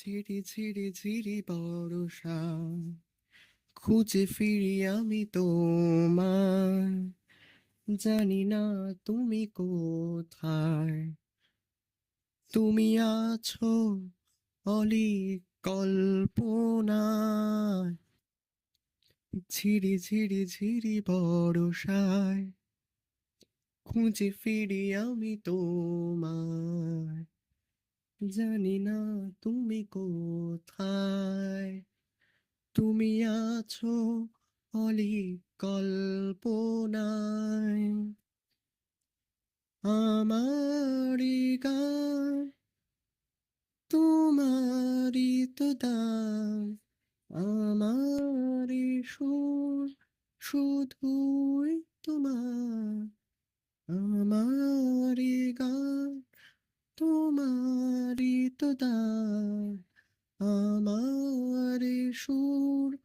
ঝিরি ঝিরি ঝিরি বর্ষা, খুঁজে ফিরি আমি তোমার, জানি না তুমি কোথায়। তুমি আছো অলিক কল্পনায়, ঝিরি ঝিরি ঝিরি বর্ষায়, খুঁজে ফিরি আমি তোমার, জানি না তুমি কোথায়। তুমি আছো অলিক কল্পনায়। আমারি গান তোমারি তো দান, আমারি সুর শুধুই তোমার। আমারি গান তোমারি তো দান, আমারি সুর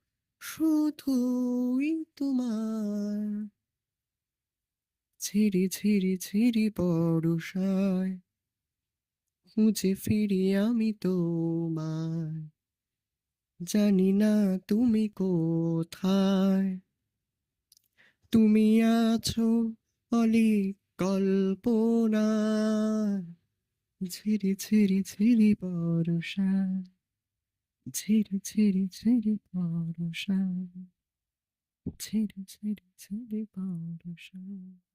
শুধুই তোমার। ঝিরি ঝিরি ঝিরি বর্ষায়, খুঁজে ফিরি আমি তোমায়, জানি না তুমি কোথায়। তুমি আছো অলিক কল্পনায়, ঝিরি ঝিরি ঝিরি বর্ষায়, ঝিরি ঝিরি ঝিরি বর্ষায়, ঝিরি ঝিরি ঝিরি বর্ষায়।